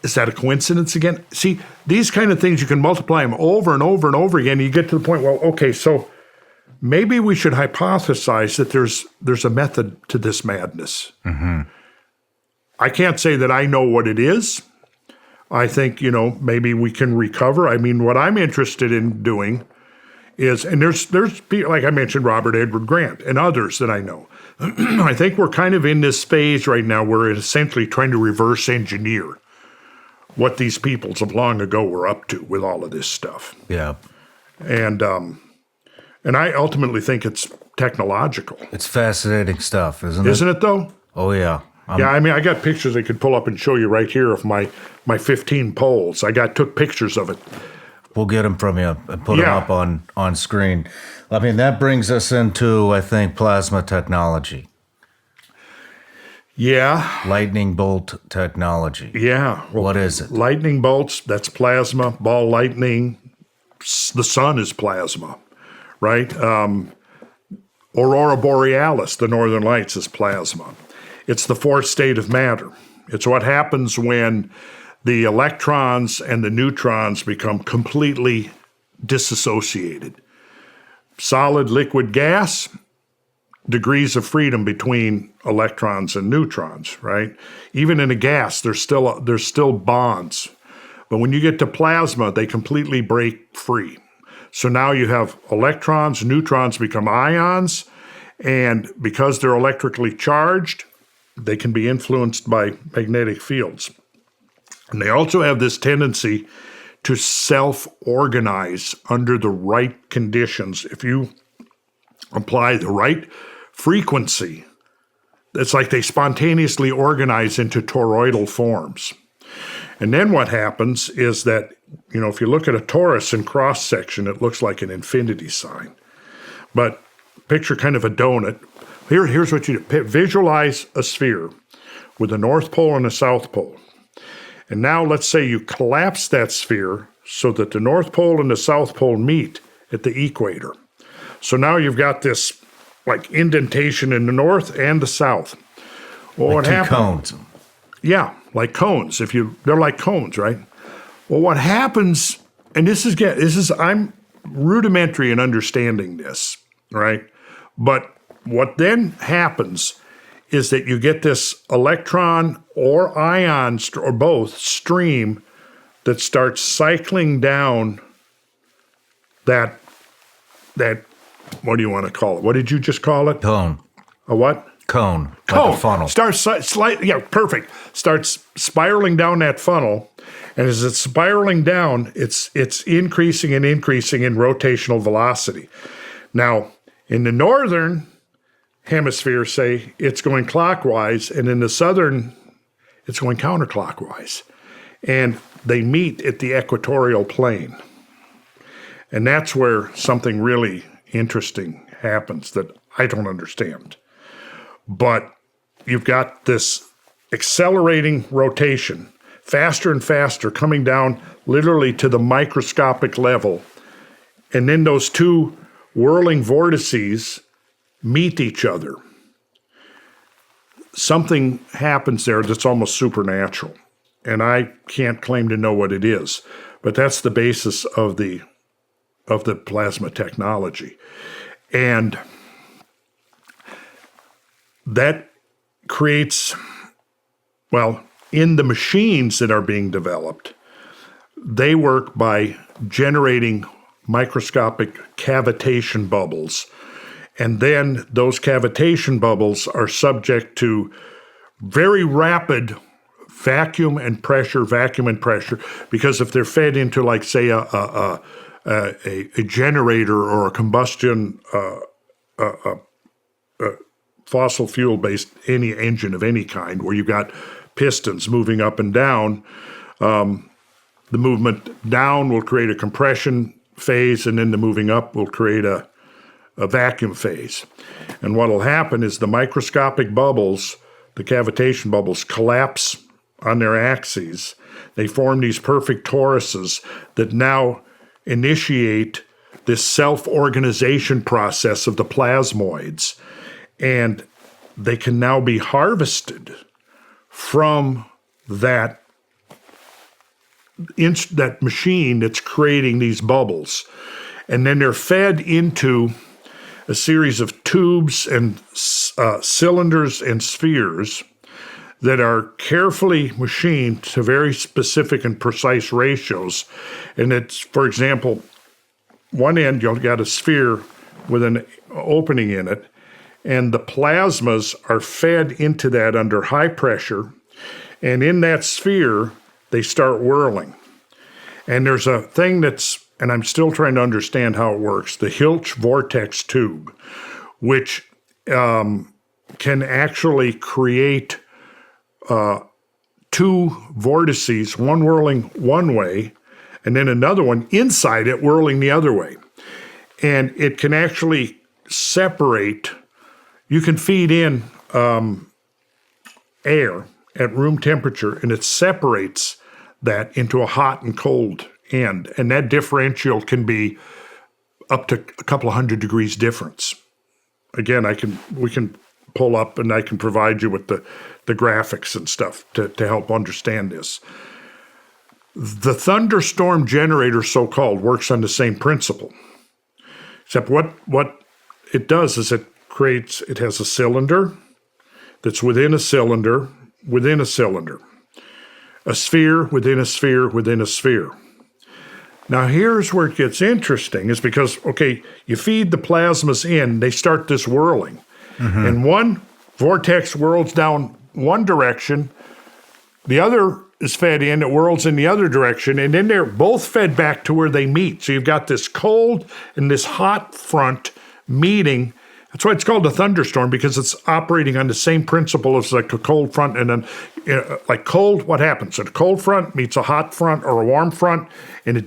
Is that a coincidence again? See, these kind of things, you can multiply them over and over and over again. And you get to the point, well, okay, so maybe we should hypothesize that there's a method to this madness. Mm-hmm. I can't say that I know what it is. I think, maybe we can recover. I mean, what I'm interested in doing is, and there's people, like I mentioned, Robert Edward Grant and others that I know. I think we're kind of in this phase right now where it's essentially trying to reverse engineer what these peoples of long ago were up to with all of this stuff. Yeah. And I ultimately think it's technological. It's fascinating stuff, isn't it? Isn't it, though? Oh, yeah. Yeah, I mean, I got pictures I could pull up and show you right here of my 15 poles. Took pictures of it. We'll get them from you and put them up on screen. I mean, that brings us into, I think, plasma technology. Yeah. Lightning bolt technology. Yeah. Well, what is it? Lightning bolts, that's plasma. Ball lightning, the sun is plasma, right? Aurora borealis, the northern lights, is plasma. It's the fourth state of matter. It's what happens when the electrons and the neutrons become completely disassociated. Solid, liquid, gas, degrees of freedom between electrons and neutrons, right? Even in a gas, there's still bonds. But when you get to plasma, they completely break free. So now you have electrons, neutrons become ions, and because they're electrically charged, they can be influenced by magnetic fields. And they also have this tendency to self-organize under the right conditions. If you apply the right frequency, it's like they spontaneously organize into toroidal forms. And then what happens is that, if you look at a torus in cross-section, it looks like an infinity sign. But picture kind of a donut. Here's what you do. Visualize a sphere with a North Pole and a South Pole. And now let's say you collapse that sphere so that the North Pole and the South Pole meet at the equator. So now you've got this like indentation in the north and the south. Well, like what happens? Cones. Yeah, like cones. They're like cones, right? Well, what happens, and I'm rudimentary in understanding this, right? But what then happens is that you get this electron or ion or both stream that starts cycling down that what do you want to call it? What did you just call it? Cone. A what? Cone. Cone. Like a funnel. Starts slightly, perfect. Starts spiraling down that funnel, and as it's spiraling down, it's increasing and increasing in rotational velocity. Now, in the northern hemisphere, say, it's going clockwise, and in the southern, it's going counterclockwise. And they meet at the equatorial plane. And that's where something really interesting happens that I don't understand. But you've got this accelerating rotation, faster and faster, coming down literally to the microscopic level. And then those two whirling vortices meet each other. Something happens there that's almost supernatural. And I can't claim to know what it is. But that's the basis of the plasma technology. And that creates, in the machines that are being developed, they work by generating microscopic cavitation bubbles. And then those cavitation bubbles are subject to very rapid vacuum and pressure, because if they're fed into, like, say, a generator or a combustion fossil fuel-based any engine of any kind, where you've got pistons moving up and down, the movement down will create a compression phase, and then the moving up will create a vacuum phase. And what will happen is the microscopic bubbles, the cavitation bubbles, collapse on their axes. They form these perfect toruses that now initiate this self-organization process of the plasmoids. And they can now be harvested from that that machine that's creating these bubbles. And then they're fed into a series of tubes and cylinders and spheres that are carefully machined to very specific and precise ratios. And it's, for example, one end you've got a sphere with an opening in it, and the plasmas are fed into that under high pressure, and in that sphere, they start whirling. And there's a thing that's, and I'm still trying to understand how it works, the Hilch vortex tube, which can actually create two vortices, one whirling one way, and then another one inside it whirling the other way. And it can actually separate, you can feed in air at room temperature, and it separates that into a hot and cold end. And that differential can be up to a couple of 100 degrees difference. Again, we can pull up and I can provide you with the graphics and stuff to help understand this. The thunderstorm generator, so-called, works on the same principle. Except what it does is it has a cylinder that's within a cylinder within a cylinder, a sphere within a sphere within a sphere. Now here's where it gets interesting, is because, okay, you feed the plasmas in, they start this whirling. Mm-hmm. And one vortex whirls down one direction, the other is fed in, it whirls in the other direction, and then they're both fed back to where they meet. So you've got this cold and this hot front meeting. That's why it's called a thunderstorm, because it's operating on the same principle as like a cold front. And then like cold, what happens? A cold front meets a hot front or a warm front, and it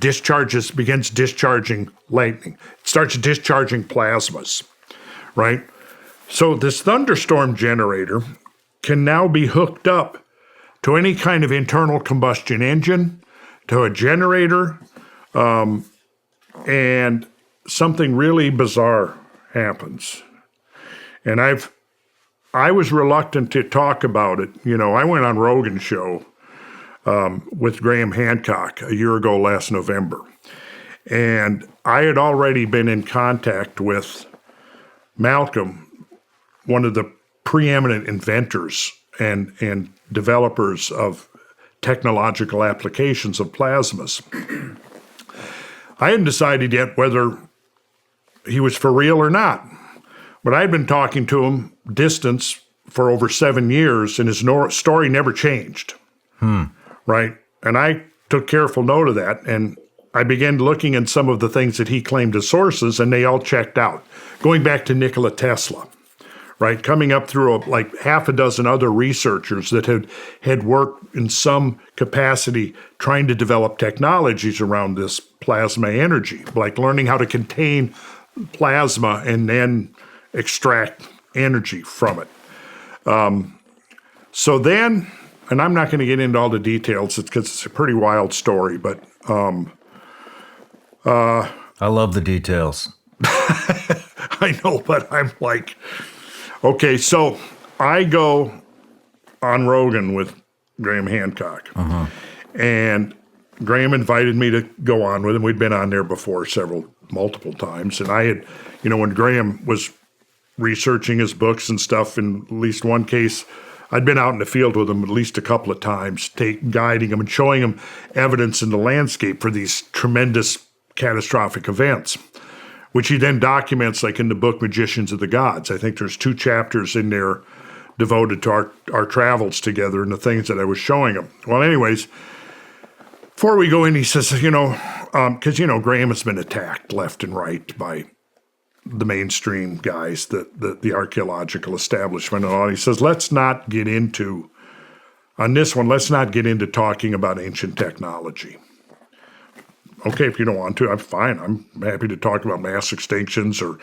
begins discharging lightning. It starts discharging plasmas, right? So this thunderstorm generator can now be hooked up to any kind of internal combustion engine, to a generator, and something really bizarre happens. And I was reluctant to talk about it. You know, I went on Rogan's show with Graham Hancock a year ago last November. And I had already been in contact with Malcolm, one of the preeminent inventors and developers of technological applications of plasmas. I hadn't decided yet whether he was for real or not. But I'd been talking to him distance for over 7 years, and his story never changed. Right? And I took careful note of that, and I began looking at some of the things that he claimed as sources, and they all checked out. Going back to Nikola Tesla, right? Coming up through like half a dozen other researchers that had worked in some capacity trying to develop technologies around this plasma energy, like learning how to contain plasma and then extract energy from it. So then, and I'm not going to get into all the details because it's a pretty wild story, but I love the details. I know, but I'm like, okay, so I go on Rogan with Graham Hancock, and Graham invited me to go on with him. We'd been on there before multiple times, and I had, when Graham was researching his books and stuff, in at least one case, I'd been out in the field with him at least a couple of times, guiding him and showing him evidence in the landscape for these tremendous catastrophic events, which he then documents like in the book Magicians of the Gods. I think there's 2 chapters in there devoted to our travels together and the things that I was showing him. Well, anyways, before we go in, he says, because, Graham has been attacked left and right by the mainstream guys, the archaeological establishment and all. He says, let's not get into talking about ancient technology. Okay, if you don't want to, I'm fine. I'm happy to talk about mass extinctions or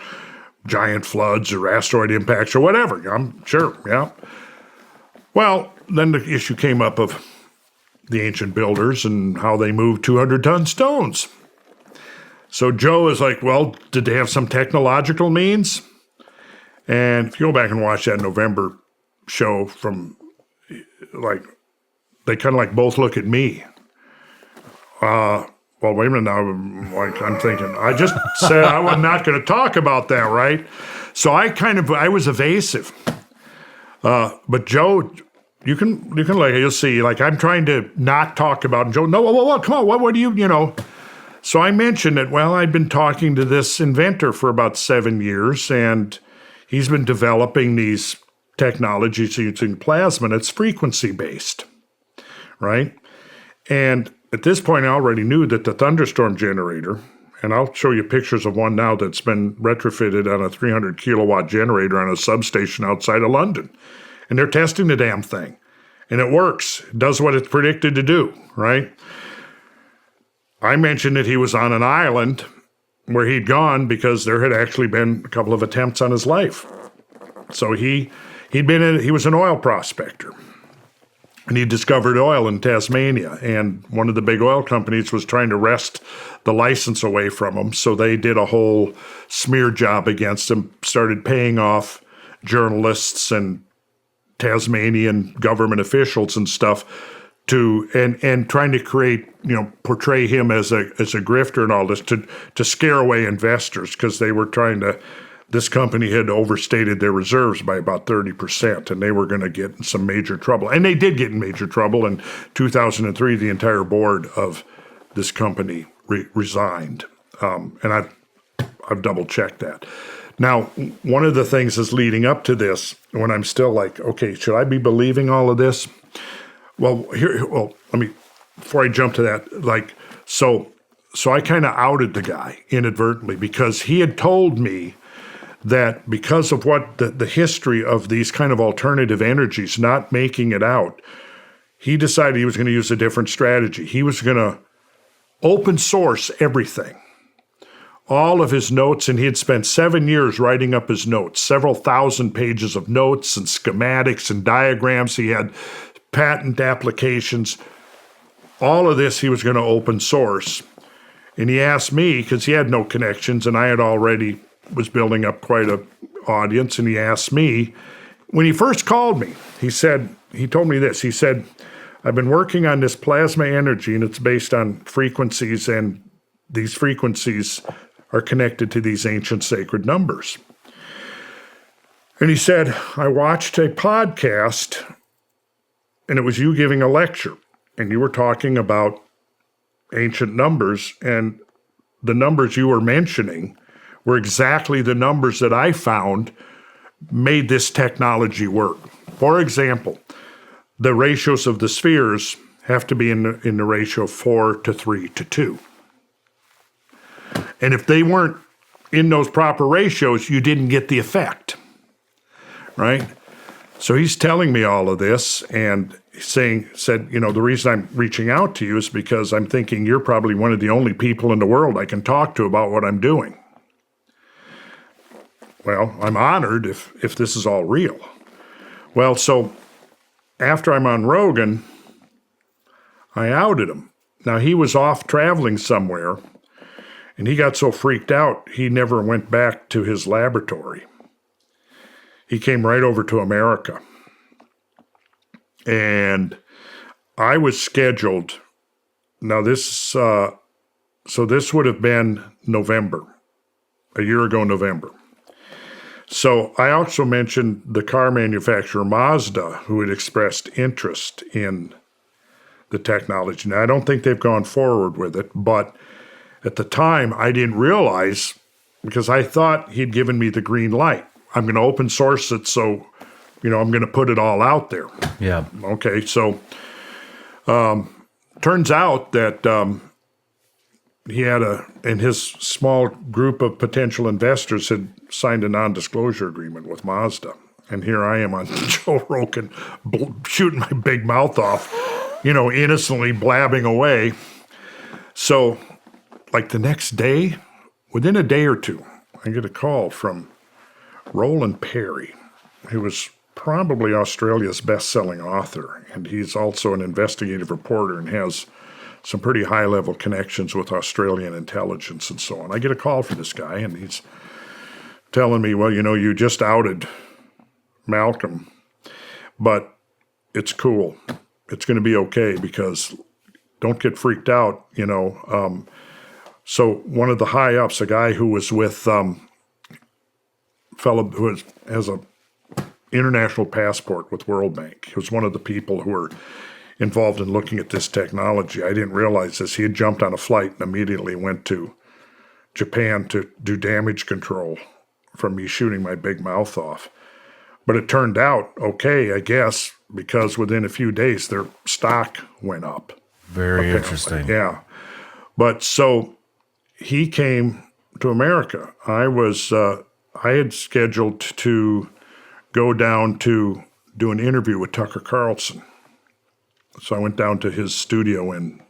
giant floods or asteroid impacts or whatever. I'm sure, yeah. Well, then the issue came up of the ancient builders and how they moved 200-ton stones. So Joe is like, well, did they have some technological means? And if you go back and watch that November show from, like, they kind of like both look at me. Well, wait a minute now. Like, I'm thinking, I just said I was not going to talk about that, right? So I was evasive. But Joe, you can like, you'll see, like I'm trying to not talk about it. Joe. No, whoa, come on. What do you know? So I mentioned that, well, I'd been talking to this inventor for about 7 years, and he's been developing these technologies using plasma, and it's frequency-based, right? And at this point, I already knew that the thunderstorm generator, and I'll show you pictures of one now that's been retrofitted on a 300 kilowatt generator on a substation outside of London. And they're testing the damn thing. And it works. It does what it's predicted to do, right? I mentioned that he was on an island where he'd gone because there had actually been a couple of attempts on his life. So he was an oil prospector. And he discovered oil in Tasmania, and one of the big oil companies was trying to wrest the license away from him. So they did a whole smear job against him, started paying off journalists and Tasmanian government officials and stuff and trying to create, portray him as a grifter and all this to scare away investors, because they were trying to. This company had overstated their reserves by about 30%, and they were going to get in some major trouble. And they did get in major trouble. In 2003, the entire board of this company resigned. And I've double-checked that. Now, one of the things is leading up to this, when I'm still like, okay, should I be believing all of this? Well, let me, before I jump to that, so I kind of outed the guy inadvertently, because he had told me that because of what the history of these kind of alternative energies not making it out, he decided he was going to use a different strategy. He was going to open source everything, all of his notes, and he had spent 7 years writing up his notes, several thousand pages of notes and schematics and diagrams. He had patent applications. All of this he was going to open source. And he asked me, because he had no connections, and I had already was building up quite an audience, and he asked me, when he first called me, he told me this. He said, I've been working on this plasma energy, and it's based on frequencies, and these frequencies are connected to these ancient sacred numbers. And he said, I watched a podcast, and it was you giving a lecture, and you were talking about ancient numbers, and the numbers you were mentioning were exactly the numbers that I found made this technology work. For example, the ratios of the spheres have to be in the ratio 4 to 3 to 2. And if they weren't in those proper ratios, you didn't get the effect, right? So he's telling me all of this and said, the reason I'm reaching out to you is because I'm thinking you're probably one of the only people in the world I can talk to about what I'm doing. Well, I'm honored if this is all real. Well, so after I'm on Rogan, I outed him. Now, he was off traveling somewhere, and he got so freaked out, he never went back to his laboratory. He came right over to America. And I was scheduled. Now, this would have been November, a year ago, November. So I also mentioned the car manufacturer Mazda, who had expressed interest in the technology. Now, I don't think they've gone forward with it, but at the time, I didn't realize, because I thought he'd given me the green light. I'm going to open source it, so, I'm going to put it all out there. Yeah. Okay, so turns out that he had and his small group of potential investors had signed a non-disclosure agreement with Mazda. And here I am on Joe Rogan shooting my big mouth off, innocently blabbing away. So, like the next day, within a day or two, I get a call from Roland Perry, who was probably Australia's best-selling author, and he's also an investigative reporter and has some pretty high-level connections with Australian intelligence and so on. I get a call from this guy, and he's telling me, well, you just outed Malcolm, but it's cool. It's going to be okay, because don't get freaked out, So one of the high ups, a guy who was with fellow who has a international passport with World Bank. He was one of the people who were involved in looking at this technology. I didn't realize this. He had jumped on a flight and immediately went to Japan to do damage control from me shooting my big mouth off. But it turned out okay, I guess, because within a few days their stock went up. Very apparently. Interesting. Yeah. But so he came to America. I had scheduled to go down to do an interview with Tucker Carlson. So I went down to his studio in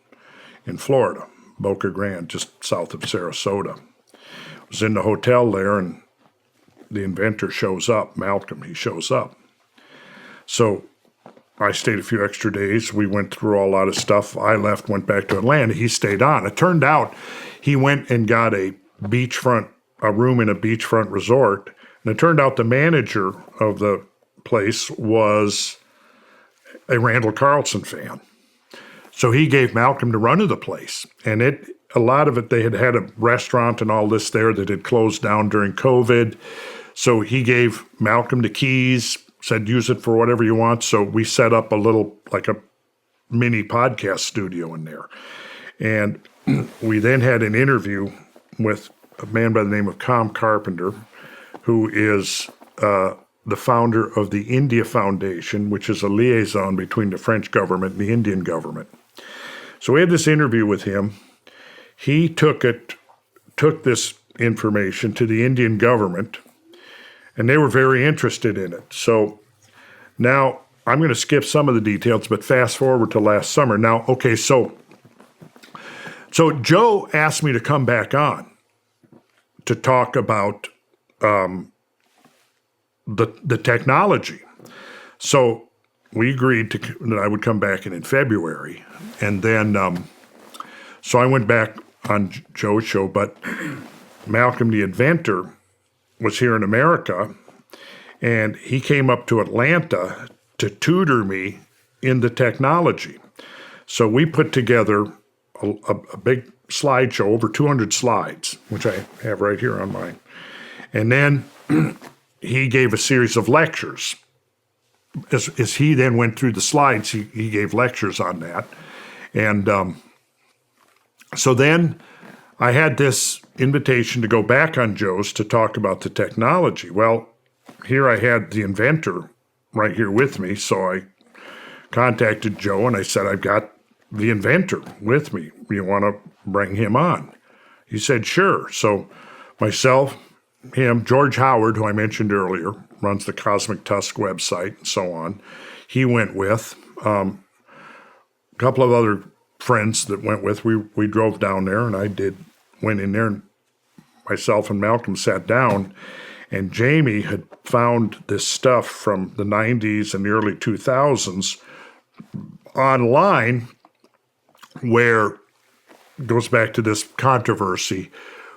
Florida, Boca Grande, just south of Sarasota. I was in the hotel there, and the inventor shows up, Malcolm, he shows up. So I stayed a few extra days. We went through a lot of stuff. I left, went back to Atlanta. He stayed on. It turned out he went and got a room in a beachfront resort. And it turned out the manager of the place was a Randall Carlson fan. So he gave Malcolm the run of the place. And a lot of it, they had a restaurant and all this there that had closed down during COVID. So he gave Malcolm the keys, said, use it for whatever you want. So we set up like a mini podcast studio in there. And we then had an interview with a man by the name of Com Carpenter, who is the founder of the India Foundation, which is a liaison between the French government and the Indian government. So we had this interview with him. He took this information to the Indian government, and they were very interested in it. So now I'm going to skip some of the details, but fast forward to last summer. Now, okay, so Joe asked me to come back on to talk about the technology. So we agreed that I would come back in February. And then, so I went back on Joe's show, but Malcolm the inventor was here in America, and he came up to Atlanta to tutor me in the technology. So we put together a big slideshow, over 200 slides, which I have right here on mine. And then he gave a series of lectures. As he then went through the slides, he gave lectures on that. And so then I had this invitation to go back on Joe's to talk about the technology. Well, here I had the inventor right here with me, so I contacted Joe and I said, I've got the inventor with me. You want to bring him on? He said, sure. So myself, him, George Howard, who I mentioned earlier, runs the Cosmic Tusk website and so on. He went with a couple of other friends that went with. We drove down there, and I went in there, and myself and Malcolm sat down, and Jamie had found this stuff from the 90s and the early 2000s online, where it goes back to this controversy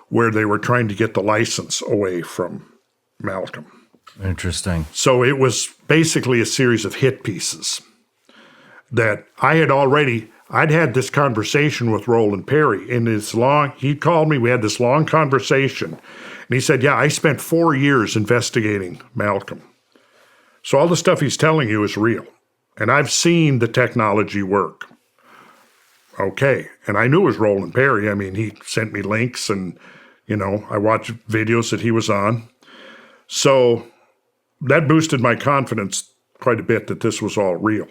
where they were trying to get the license away from Malcolm. Interesting. So it was basically a series of hit pieces that I'd had this conversation with Roland Perry, and he called me, we had this long conversation, and he said, yeah, I spent 4 years investigating Malcolm. So all the stuff he's telling you is real, and I've seen the technology work. Okay, and I knew it was Roland Perry. I mean, he sent me links, and, I watched videos that he was on. So that boosted my confidence quite a bit that this was all real.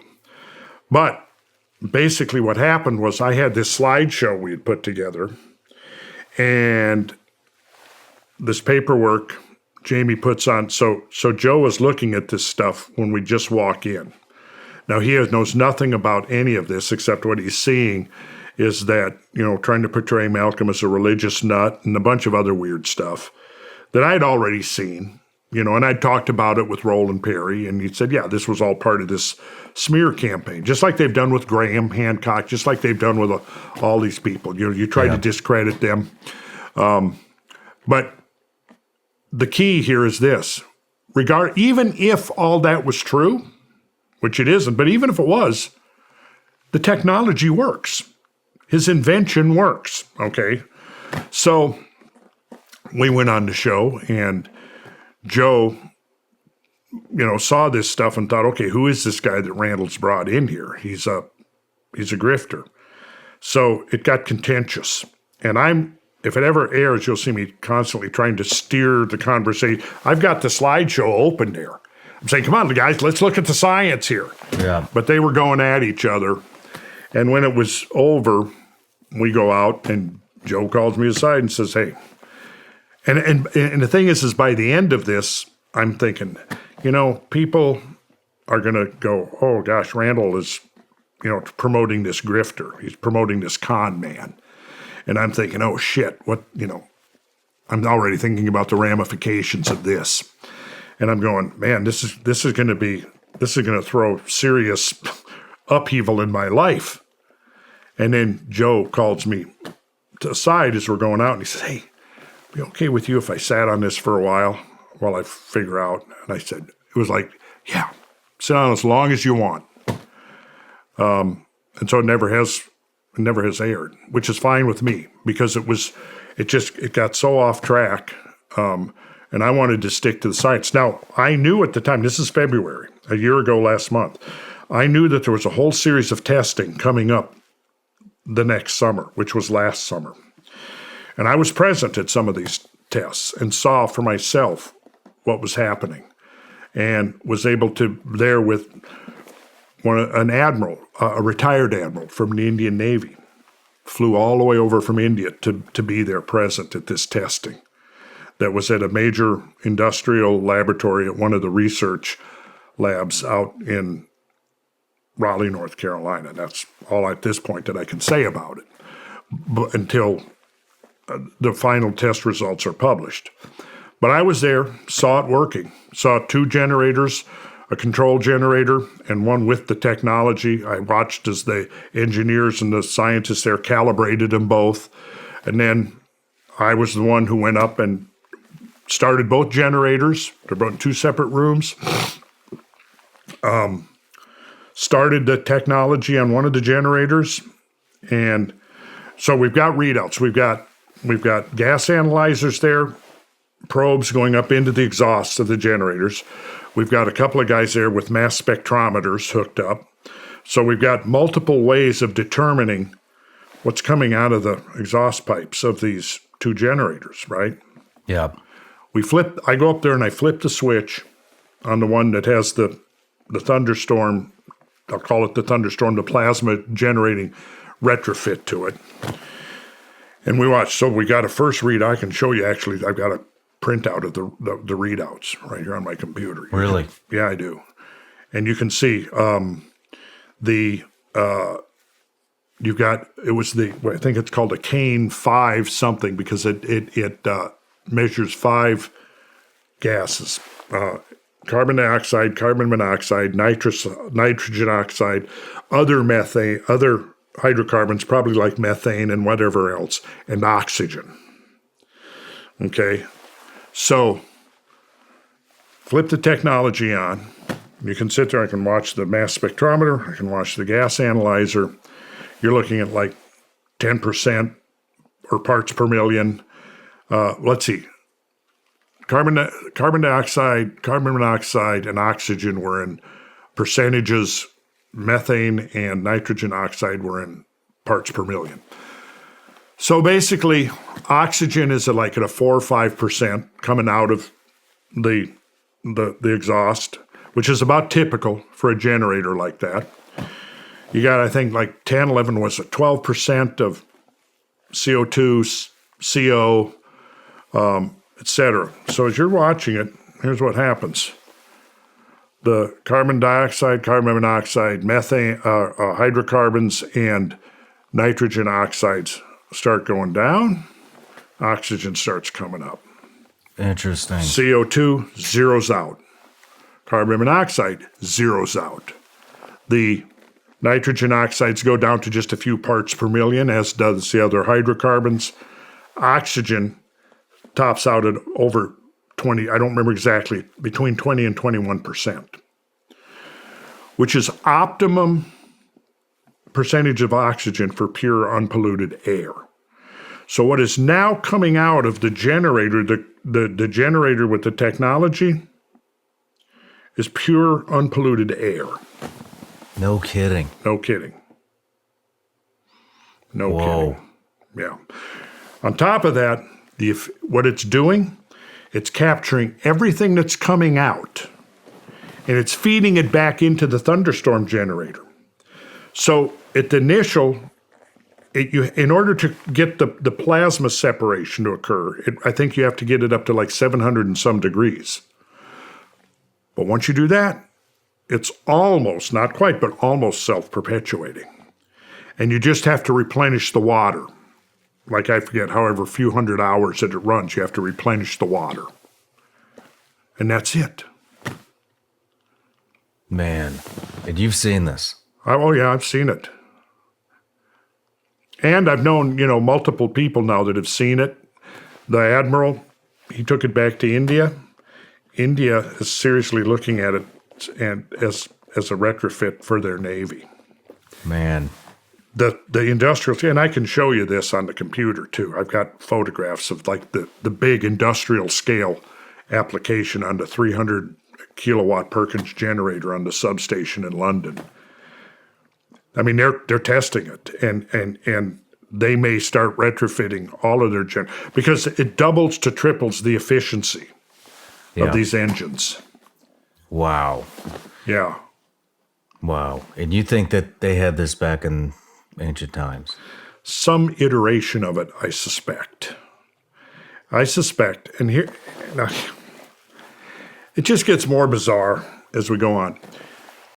But basically what happened was I had this slideshow we had put together, and this paperwork Jamie puts on. So Joe was looking at this stuff when we just walk in. Now, he knows nothing about any of this except what he's seeing is that, trying to portray Malcolm as a religious nut and a bunch of other weird stuff that I'd already seen, and I'd talked about it with Roland Perry, and he said, yeah, this was all part of this smear campaign, just like they've done with Graham Hancock, just like they've done with all these people. You try to discredit them. But the key here is this. Even if all that was true, which it isn't, but even if it was, the technology works. His invention works, okay? So we went on the show, and Joe, saw this stuff and thought, okay, who is this guy that Randall's brought in here? He's a grifter. So it got contentious. And if it ever airs, you'll see me constantly trying to steer the conversation. I've got the slideshow open there. I'm saying, come on, guys, let's look at the science here. Yeah. But they were going at each other. And when it was over, we go out, and Joe calls me aside and says, hey. And the thing is by the end of this, I'm thinking, people are going to go, oh, gosh, Randall is, promoting this grifter. He's promoting this con man. And I'm thinking, oh, shit, I'm already thinking about the ramifications of this. And I'm going, man, this is going to throw serious upheaval in my life. And then Joe calls me to the side as we're going out, and he says, hey, be okay with you if I sat on this for a while I figure out? And I said, it was like, yeah, sit on as long as you want. And so it never has aired, which is fine with me, because it got so off track. And I wanted to stick to the science. Now, I knew at the time, this is February, a year ago last month, I knew that there was a whole series of testing coming up the next summer, which was last summer. And I was present at some of these tests and saw for myself what was happening, and was able to, there with an admiral, a retired admiral from the Indian Navy, flew all the way over from India to be there present at this testing that was at a major industrial laboratory at one of the research labs out in Raleigh, North Carolina. That's all at this point that I can say about it, but until the final test results are published. But I was there, saw it working, saw 2 generators, a control generator, and one with the technology. I watched as the engineers and the scientists there calibrated them both. And then I was the one who went up and started both generators. They're both in 2 separate rooms. Started the technology on one of the generators. And so we've got readouts. We've got gas analyzers there, probes going up into the exhausts of the generators. We've got a couple of guys there with mass spectrometers hooked up. So we've got multiple ways of determining what's coming out of the exhaust pipes of these 2 generators, right? Yeah. I go up there and I flip the switch on the one that has the thunderstorm, I'll call it the thunderstorm, the plasma generating retrofit to it. And we watch. So we got a first read. I can show you, actually. I've got a printout of the readouts right here on my computer. Really? Yeah, I do. And you can see you've got, I think it's called a Kane 5 something, because it measures 5 gases. Carbon dioxide, carbon monoxide, nitrogen oxide, other methane, other hydrocarbons, probably like methane and whatever else, and oxygen. Okay, so flip the technology on. You can sit there, I can watch the mass spectrometer, I can watch the gas analyzer. You're looking at like 10% or parts per million. Let's see. Carbon dioxide, carbon monoxide, and oxygen were in percentages. Methane and nitrogen oxide were in parts per million. So basically, oxygen is at a 4 or 5% coming out of the exhaust, which is about typical for a generator like that. You got, I think, 10, 11, was it 12% of CO2, CO, etc. So as you're watching it, here's what happens. The carbon dioxide, carbon monoxide, methane, hydrocarbons, and nitrogen oxides start going down. Oxygen starts coming up. Interesting. CO2 zeroes out. Carbon monoxide zeroes out. The nitrogen oxides go down to just a few parts per million, as does the other hydrocarbons. Oxygen tops out at over 20, I don't remember exactly, between 20 and 21%, which is optimum percentage of oxygen for pure unpolluted air. So what is now coming out of the generator, the generator with the technology, is pure unpolluted air. No kidding. No kidding. No Whoa. kidding. Yeah. On top of that, what it's doing, it's capturing everything that's coming out, and it's feeding it back into the thunderstorm generator. So at the initial, in order to get the plasma separation to occur, I think you have to get it up to like 700 and some degrees. But once you do that, it's almost, not quite, but almost self-perpetuating. And you just have to replenish the water. Like I forget, however few hundred hours that it runs, you have to replenish the water. And that's it. Man, and you've seen this. Oh yeah, I've seen it. And I've known, multiple people now that have seen it. The Admiral, he took it back to India. India is seriously looking at it and as a retrofit for their Navy. Man. The industrial, and I can show you this on the computer too. I've got photographs of like the big industrial scale application on the 300 kilowatt Perkins generator on the substation in London. I mean, they're testing it, and they may start retrofitting all of their because it doubles to triples the efficiency of these engines. Wow. Yeah. Wow. And you think that they had this back in ancient times? Some iteration of it, I suspect. And here, now, it just gets more bizarre as we go on.